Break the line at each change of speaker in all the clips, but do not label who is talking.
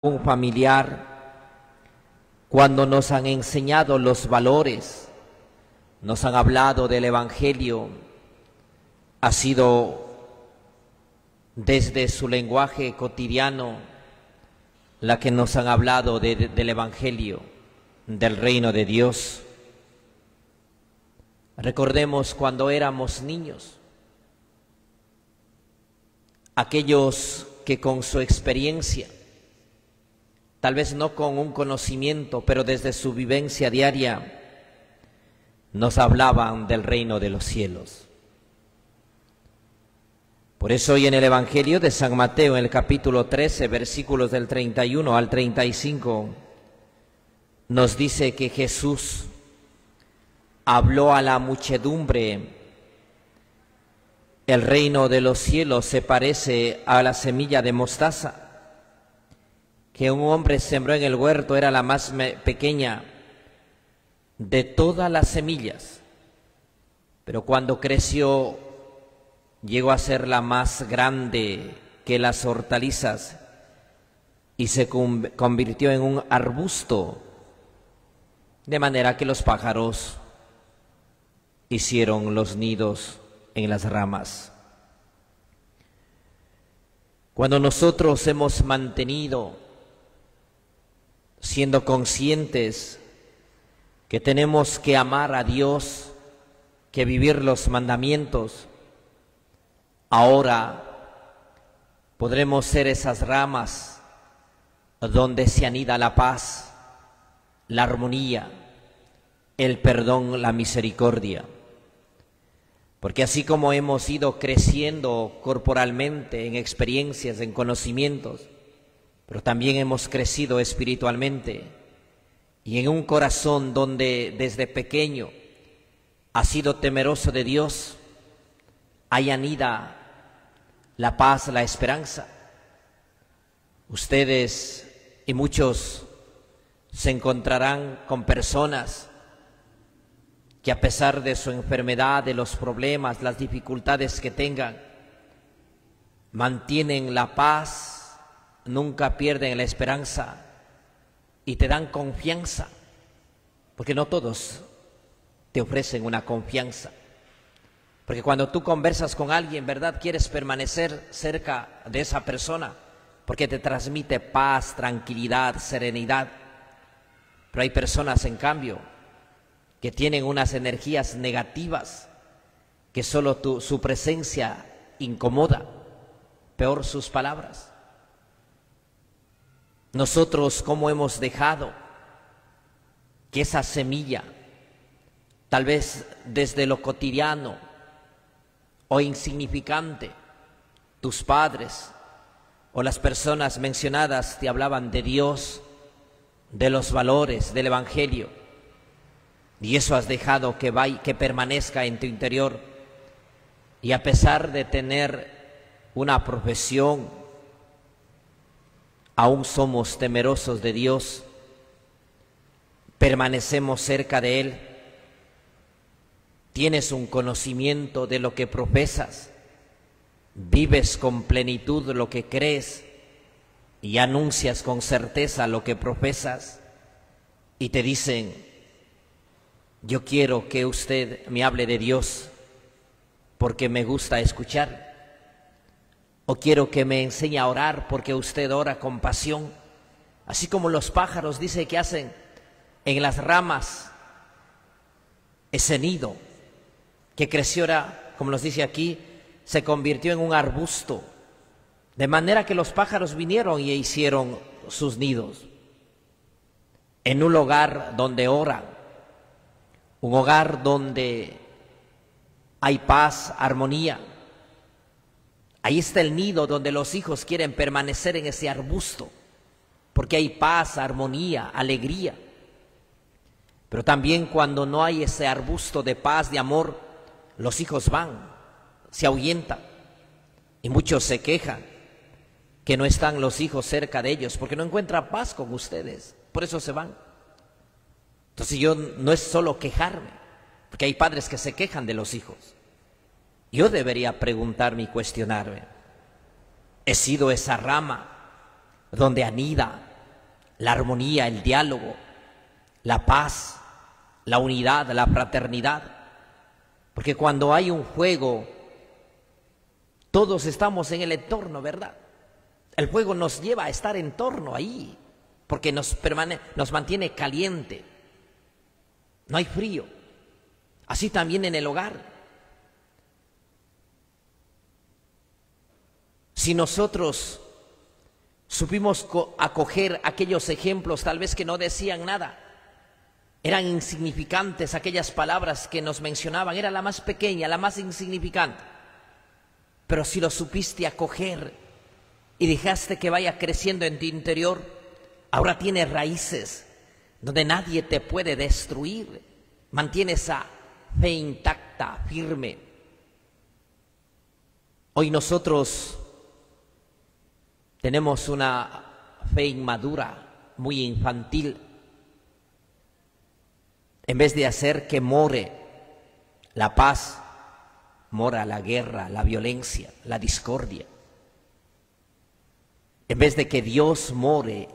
un familiar, cuando nos han enseñado los valores, nos han hablado del Evangelio, ha sido desde su lenguaje cotidiano la que nos han hablado del Evangelio, del reino de Dios. Recordemos cuando éramos niños, aquellos que con su experiencia, tal vez no con un conocimiento, pero desde su vivencia diaria, nos hablaban del reino de los cielos. Por eso hoy en el Evangelio de San Mateo, en el capítulo 13, versículos del 31 al 35, nos dice que Jesús habló a la muchedumbre: el reino de los cielos se parece a la semilla de mostaza que un hombre sembró en el huerto. Era la más pequeña de todas las semillas, pero cuando creció llegó a ser la más grande que las hortalizas y se convirtió en un arbusto, de manera que los pájaros hicieron los nidos en las ramas. Cuando nosotros hemos mantenido, siendo conscientes que tenemos que amar a Dios, que vivir los mandamientos, ahora podremos ser esas ramas donde se anida la paz, la armonía, el perdón, la misericordia. Porque así como hemos ido creciendo corporalmente en experiencias, en conocimientos, pero también hemos crecido espiritualmente y en un corazón donde desde pequeño ha sido temeroso de Dios, hay anida la paz, la esperanza. Ustedes y muchos se encontrarán con personas que a pesar de su enfermedad, de los problemas, las dificultades que tengan, mantienen la paz, nunca pierden la esperanza y te dan confianza, porque no todos te ofrecen una confianza. Porque cuando tú conversas con alguien, ¿verdad?, quieres permanecer cerca de esa persona porque te transmite paz, tranquilidad, serenidad. Pero hay personas, en cambio, que tienen unas energías negativas que solo su presencia incomoda, peor sus palabras. Nosotros, ¿cómo hemos dejado que esa semilla, tal vez desde lo cotidiano o insignificante, tus padres o las personas mencionadas te hablaban de Dios, de los valores, del Evangelio, y eso has dejado que permanezca en tu interior, y a pesar de tener una profesión, aún somos temerosos de Dios, permanecemos cerca de Él? Tienes un conocimiento de lo que profesas, vives con plenitud lo que crees y anuncias con certeza lo que profesas, y te dicen: yo quiero que usted me hable de Dios porque me gusta escuchar, o quiero que me enseñe a orar porque usted ora con pasión. Así como los pájaros, dice, que hacen en las ramas ese nido que creció, como nos dice aquí, se convirtió en un arbusto, de manera que los pájaros vinieron y hicieron sus nidos en un hogar donde oran, un hogar donde hay paz, armonía. Ahí está el nido donde los hijos quieren permanecer, en ese arbusto, porque hay paz, armonía, alegría. Pero también cuando no hay ese arbusto de paz, de amor, los hijos van, se ahuyentan, y muchos se quejan que no están los hijos cerca de ellos porque no encuentran paz con ustedes, por eso se van. Entonces yo no es solo quejarme, porque hay padres que se quejan de los hijos. Yo debería preguntarme y cuestionarme: ¿he sido esa rama donde anida la armonía, el diálogo, la paz, la unidad, la fraternidad. Porque cuando hay un juego, todos estamos en el entorno, ¿verdad? El juego nos lleva a estar en torno ahí, porque nos mantiene caliente. No hay frío. Así también en el hogar. Si nosotros supimos acoger aquellos ejemplos, tal vez que no decían nada, eran insignificantes aquellas palabras que nos mencionaban, era la más pequeña, la más insignificante. Pero si lo supiste acoger y dejaste que vaya creciendo en tu interior, ahora tiene raíces donde nadie te puede destruir. Mantiene esa fe intacta, firme. Hoy nosotros tenemos una fe inmadura, muy infantil. En vez de hacer que more la paz, mora la guerra, la violencia, la discordia. En vez de que Dios more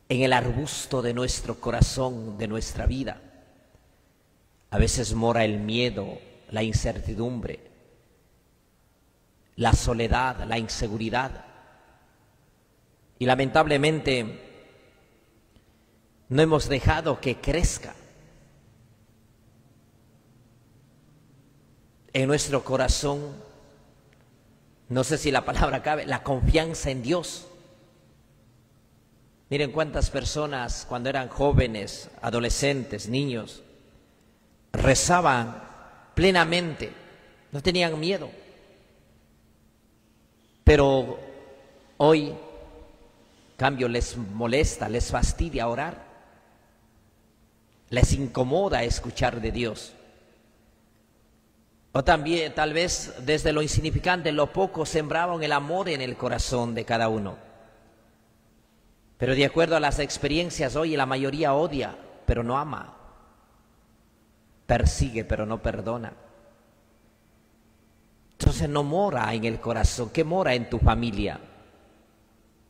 en el arbusto de nuestro corazón, de nuestra vida, a veces mora el miedo, la incertidumbre, la soledad, la inseguridad. Y lamentablemente no hemos dejado que crezca en nuestro corazón, no sé si la palabra cabe, la confianza en Dios. Miren cuántas personas cuando eran jóvenes, adolescentes, niños, rezaban plenamente, no tenían miedo. Pero hoy, cambio, les molesta, les fastidia orar, les incomoda escuchar de Dios. O también, tal vez, desde lo insignificante, lo poco, sembraban el amor en el corazón de cada uno. Pero de acuerdo a las experiencias, hoy la mayoría odia, pero no ama. Persigue, pero no perdona. Entonces no mora en el corazón. ¿Qué mora en tu familia?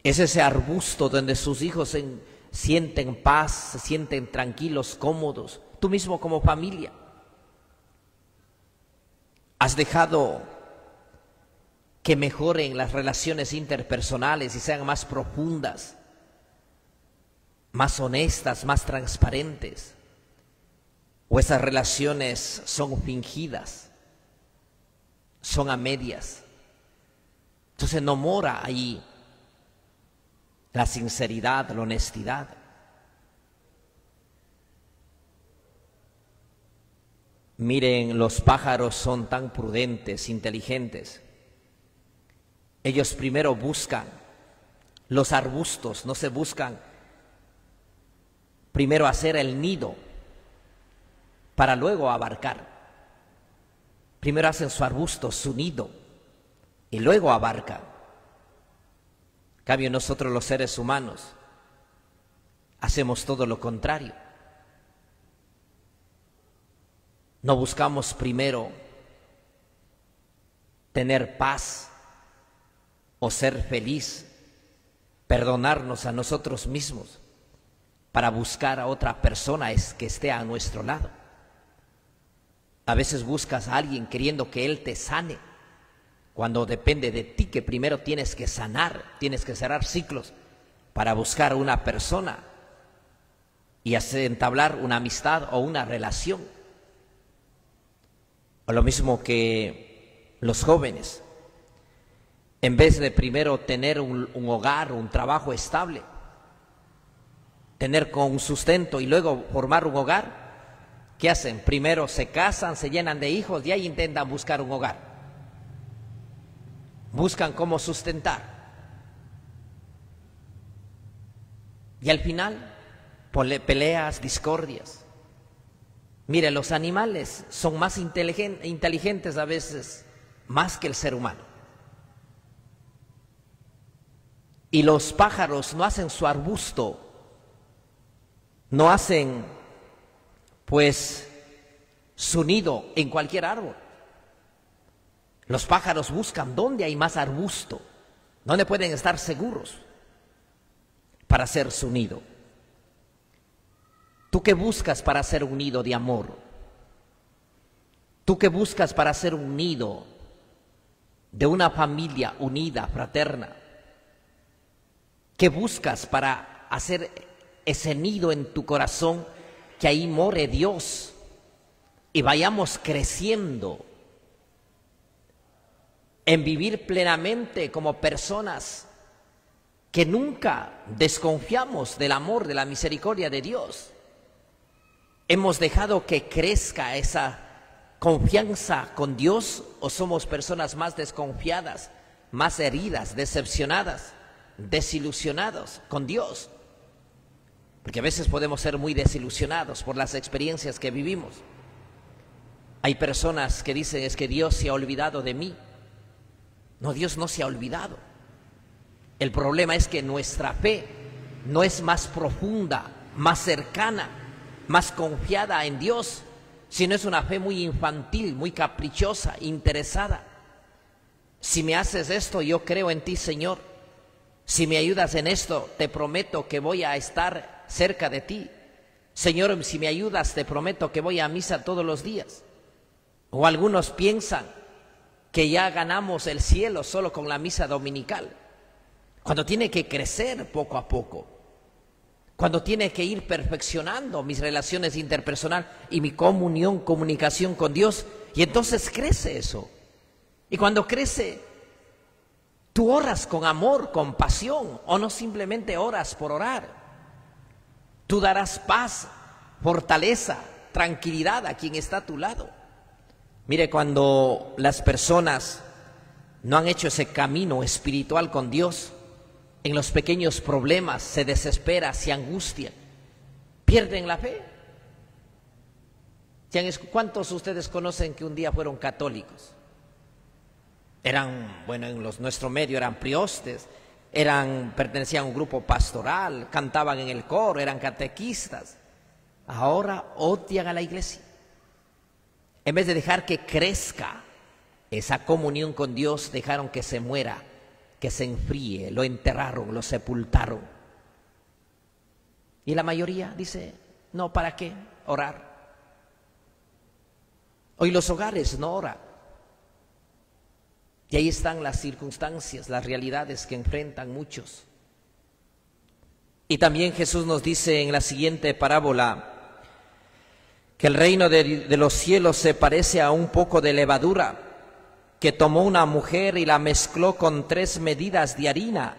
Es ese arbusto donde sus hijos se sienten paz, se sienten tranquilos, cómodos. Tú mismo como familia. ¿Has dejado que mejoren las relaciones interpersonales y sean más profundas, más honestas, más transparentes? ¿O esas relaciones son fingidas, son a medias? Entonces no mora ahí la sinceridad, la honestidad. Miren, los pájaros son tan prudentes, inteligentes. Ellos primero buscan los arbustos, no se buscan primero hacer el nido para luego abarcar. Primero hacen su arbusto, su nido, y luego abarcan. En cambio, nosotros los seres humanos hacemos todo lo contrario. No buscamos primero tener paz o ser feliz, perdonarnos a nosotros mismos para buscar a otra persona que esté a nuestro lado. A veces buscas a alguien queriendo que él te sane, cuando depende de ti que primero tienes que sanar, tienes que cerrar ciclos para buscar a una persona y entablar una amistad o una relación. O lo mismo que los jóvenes, en vez de primero tener un hogar, un trabajo estable, tener con un sustento y luego formar un hogar, ¿qué hacen? Primero se casan, se llenan de hijos y ahí intentan buscar un hogar. Buscan cómo sustentar. Y al final, peleas, discordias. Mire, los animales son más inteligentes a veces, más que el ser humano. Y los pájaros no hacen su arbusto, no hacen pues su nido en cualquier árbol. Los pájaros buscan dónde hay más arbusto, dónde pueden estar seguros, para ser su nido? ¿Tú qué buscas para ser un nido de amor? ¿Tú qué buscas para ser un nido de una familia unida, fraterna? ¿Qué buscas para hacer ese nido en tu corazón, que ahí more Dios y vayamos creciendo en vivir plenamente como personas que nunca desconfiamos del amor, de la misericordia de Dios? ¿Hemos dejado que crezca esa confianza con Dios o somos personas más desconfiadas, más heridas, decepcionadas, desilusionados con Dios? Porque a veces podemos ser muy desilusionados por las experiencias que vivimos. Hay personas que dicen, es que Dios se ha olvidado de mí. No, Dios no se ha olvidado. El problema es que nuestra fe no es más profunda, más cercana, más confiada en Dios, sino es una fe muy infantil, muy caprichosa, interesada. Si me haces esto, yo creo en ti, Señor. Si me ayudas en esto, te prometo que voy a estar cerca de ti. Señor, si me ayudas, te prometo que voy a misa todos los días. O algunos piensan que ya ganamos el cielo solo con la misa dominical, cuando tiene que crecer poco a poco, cuando tiene que ir perfeccionando mis relaciones interpersonales y mi comunicación con Dios, y entonces crece eso. Y cuando crece, tú oras con amor, con pasión, o no simplemente oras por orar. Tú darás paz, fortaleza, tranquilidad a quien está a tu lado. Mire, cuando las personas no han hecho ese camino espiritual con Dios, en los pequeños problemas se desespera, se angustia, pierden la fe. ¿Cuántos de ustedes conocen que un día fueron católicos? Eran, bueno, en nuestro medio eran priostes, pertenecían a un grupo pastoral, cantaban en el coro, eran catequistas. Ahora odian a la iglesia. En vez de dejar que crezca esa comunión con Dios, dejaron que se muera, que se enfríe, lo enterraron, lo sepultaron. Y la mayoría dice, no, ¿para qué orar? Hoy los hogares no oran. Y ahí están las circunstancias, las realidades que enfrentan muchos. Y también Jesús nos dice en la siguiente parábola que el reino de los cielos se parece a un poco de levadura que tomó una mujer y la mezcló con 3 medidas de harina.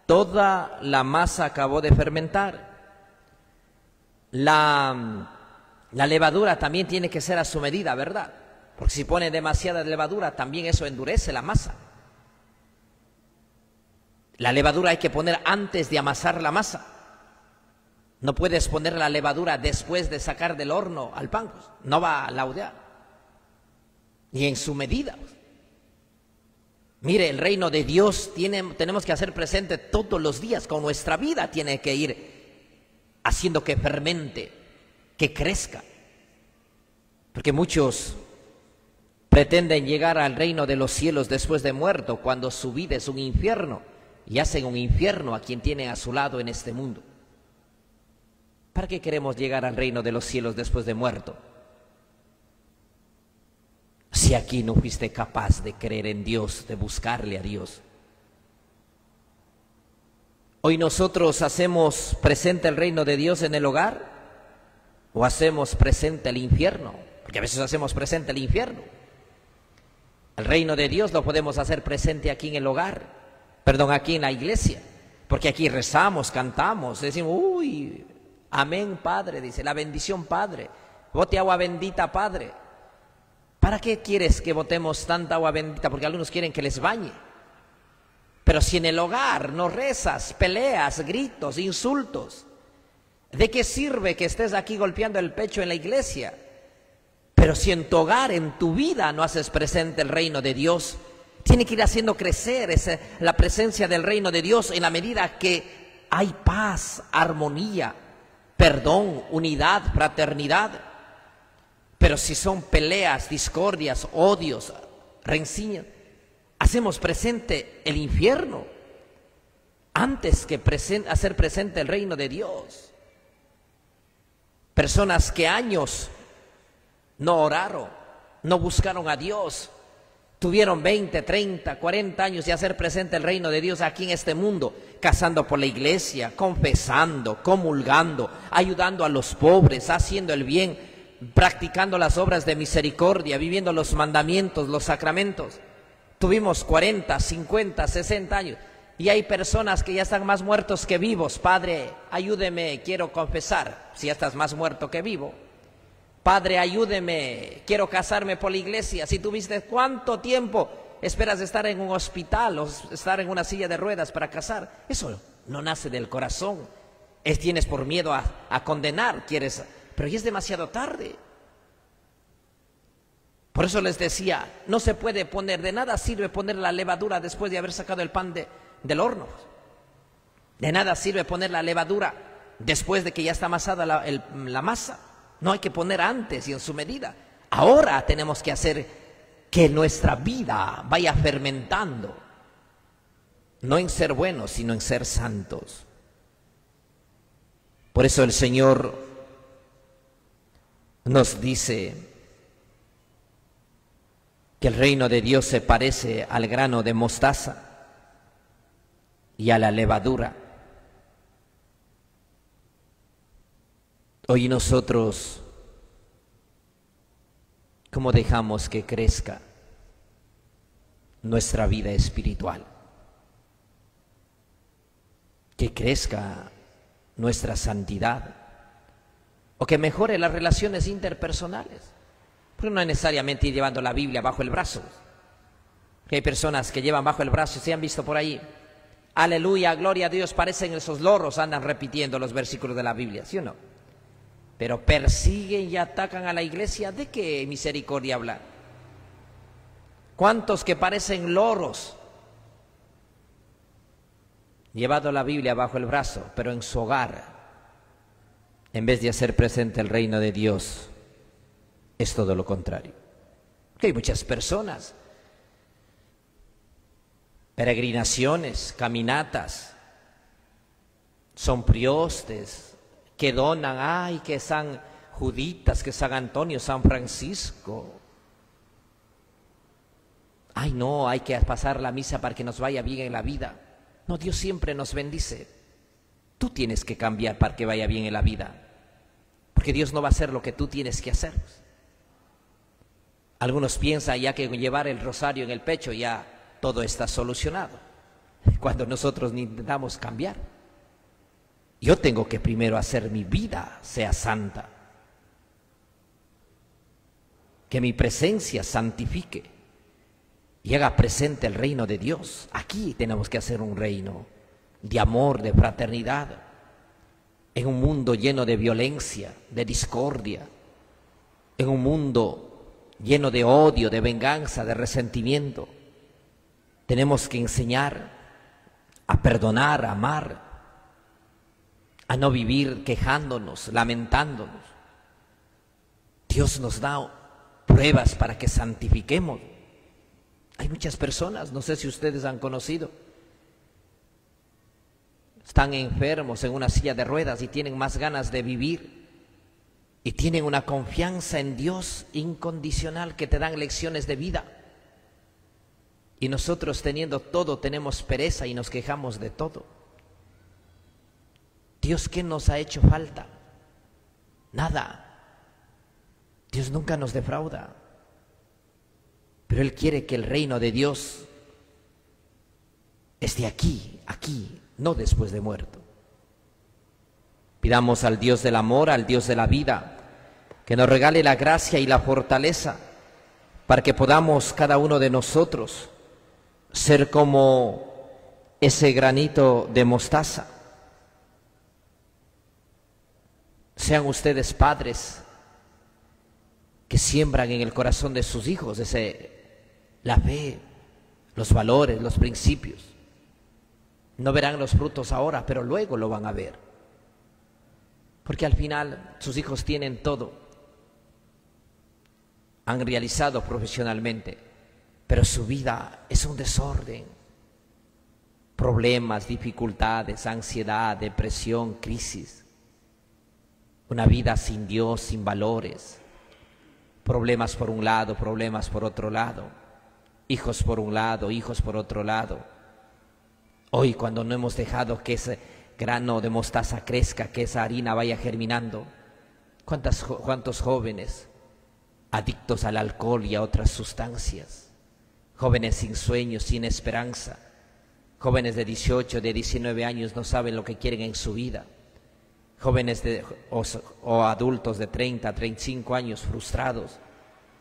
Toda la masa acabó de fermentar. La levadura también tiene que ser a su medida, ¿verdad? Porque si pone demasiada levadura, también eso endurece la masa. La levadura hay que poner antes de amasar la masa. No puedes poner la levadura después de sacar del horno al pan, pues no va a laudear. Y en su medida. Mire, el reino de Dios tenemos que hacer presente todos los días, con nuestra vida tiene que ir haciendo que fermente, que crezca. Porque muchos pretenden llegar al reino de los cielos después de muerto, cuando su vida es un infierno, y hacen un infierno a quien tienen a su lado en este mundo. ¿Para qué queremos llegar al reino de los cielos después de muerto? Si aquí no fuiste capaz de creer en Dios, de buscarle a Dios. Hoy nosotros hacemos presente el reino de Dios en el hogar, o hacemos presente el infierno, porque a veces hacemos presente el infierno. El reino de Dios lo podemos hacer presente aquí en el hogar, aquí en la iglesia, porque aquí rezamos, cantamos, decimos, uy, amén, Padre, dice, la bendición, Padre, bote agua bendita, Padre. ¿Para qué quieres que botemos tanta agua bendita? Porque algunos quieren que les bañe. Pero si en el hogar no rezas, peleas, gritos, insultos, ¿de qué sirve que estés aquí golpeando el pecho en la iglesia? Pero si en tu hogar, en tu vida, no haces presente el reino de Dios, tiene que ir haciendo crecer la presencia del reino de Dios en la medida que hay paz, armonía, perdón, unidad, fraternidad. Pero si son peleas, discordias, odios, rencillas, hacemos presente el infierno. antes que hacer presente el reino de Dios. Personas que años no oraron, no buscaron a Dios, tuvieron 20, 30, 40 años de hacer presente el reino de Dios aquí en este mundo, casando por la iglesia, confesando, comulgando, ayudando a los pobres, haciendo el bien, practicando las obras de misericordia, viviendo los mandamientos, los sacramentos. Tuvimos 40, 50, 60 años y hay personas que ya están más muertos que vivos. Padre, ayúdeme, quiero confesar. Si ya estás más muerto que vivo. Padre, ayúdeme, quiero casarme por la iglesia. Si tuviste cuánto tiempo esperas estar en un hospital o estar en una silla de ruedas para casar, eso no nace del corazón. Tienes por miedo a condenar, quieres, pero ya es demasiado tarde. Por eso les decía, no se puede poner, de nada sirve poner la levadura después de haber sacado el pan del horno. De nada sirve poner la levadura después de que ya está amasada la masa. No hay que poner antes y en su medida. Ahora tenemos que hacer que nuestra vida vaya fermentando. No en ser buenos, sino en ser santos. Por eso el Señor nos dice que el reino de Dios se parece al grano de mostaza y a la levadura. Hoy nosotros, ¿cómo dejamos que crezca nuestra vida espiritual? Que crezca nuestra santidad o que mejore las relaciones interpersonales. Porque no es necesariamente ir llevando la Biblia bajo el brazo. Que hay personas que llevan bajo el brazo, se han visto por ahí, aleluya, gloria a Dios, parecen esos loros, andan repitiendo los versículos de la Biblia, ¿sí o no? Pero persiguen y atacan a la iglesia. ¿De qué misericordia hablan? ¿Cuántos que parecen loros, llevado la Biblia bajo el brazo, pero en su hogar, en vez de hacer presente el reino de Dios, es todo lo contrario? Que hay muchas personas, peregrinaciones, caminatas, son priostes, que donan, ay, que San Juditas, que San Antonio, San Francisco. Ay, no, hay que pasar la misa para que nos vaya bien en la vida. No, Dios siempre nos bendice. Tú tienes que cambiar para que vaya bien en la vida, porque Dios no va a hacer lo que tú tienes que hacer. Algunos piensan ya que llevar el rosario en el pecho ya todo está solucionado, cuando nosotros intentamos cambiar. Yo tengo que primero hacer mi vida sea santa, que mi presencia santifique y haga presente el reino de Dios. Aquí tenemos que hacer un reino de amor, de fraternidad, en un mundo lleno de violencia, de discordia, en un mundo lleno de odio, de venganza, de resentimiento. Tenemos que enseñar a perdonar, a amar, a no vivir quejándonos, lamentándonos. Dios nos da pruebas para que santifiquemos. Hay muchas personas, no sé si ustedes han conocido, están enfermos en una silla de ruedas y tienen más ganas de vivir y tienen una confianza en Dios incondicional, que te dan lecciones de vida. Y nosotros, teniendo todo, tenemos pereza y nos quejamos de todo. Dios, ¿qué nos ha hecho falta? Nada. Dios nunca nos defrauda. Pero Él quiere que el reino de Dios esté aquí, no después de muerto. Pidamos al Dios del amor, al Dios de la vida, que nos regale la gracia y la fortaleza para que podamos cada uno de nosotros ser como ese granito de mostaza. Sean ustedes padres que siembran en el corazón de sus hijos la fe, los valores, los principios. No verán los frutos ahora, pero luego lo van a ver. Porque al final sus hijos tienen todo. Han realizado profesionalmente, pero su vida es un desorden. problemas, dificultades, ansiedad, depresión, crisis, una vida sin Dios, sin valores, problemas por un lado, problemas por otro lado, hijos por un lado, hijos por otro lado. Hoy, cuando no hemos dejado que ese grano de mostaza crezca, que esa harina vaya germinando, ¿cuántos jóvenes adictos al alcohol y a otras sustancias? Jóvenes sin sueños, sin esperanza. Jóvenes de 18, de 19 años no saben lo que quieren en su vida. Jóvenes o adultos de 30, 35 años frustrados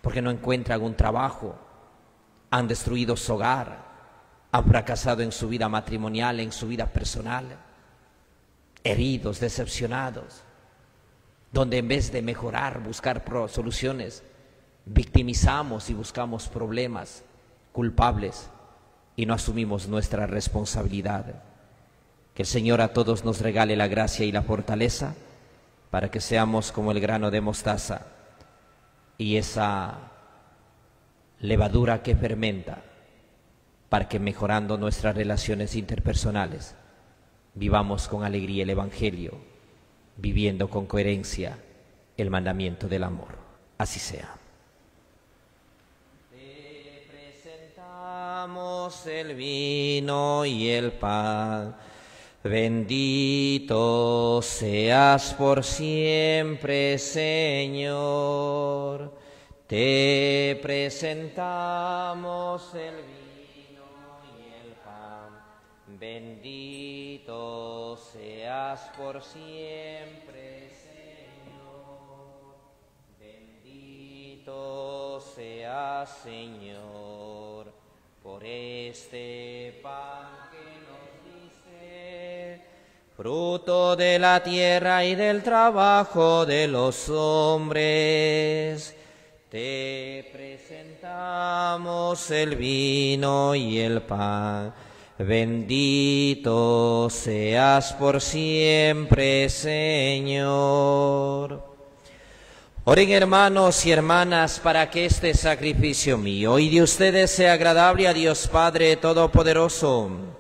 porque no encuentran un trabajo, han destruido su hogar, han fracasado en su vida matrimonial, en su vida personal, heridos, decepcionados, donde en vez de mejorar, buscar soluciones, victimizamos y buscamos problemas, culpables, y no asumimos nuestra responsabilidad. Que el Señor a todos nos regale la gracia y la fortaleza para que seamos como el grano de mostaza y esa levadura que fermenta, para que mejorando nuestras relaciones interpersonales vivamos con alegría el Evangelio, viviendo con coherencia el mandamiento del amor. Así sea. Te presentamos el vino y el pan. Bendito seas por siempre, Señor. Te presentamos el vino y el pan. Bendito seas por siempre, Señor. Bendito seas, Señor, por este pan que fruto de la tierra y del trabajo de los hombres. Te presentamos el vino y el pan. Bendito seas por siempre, Señor. Oren, hermanos y hermanas, para que este sacrificio mío y de ustedes sea agradable a Dios Padre Todopoderoso.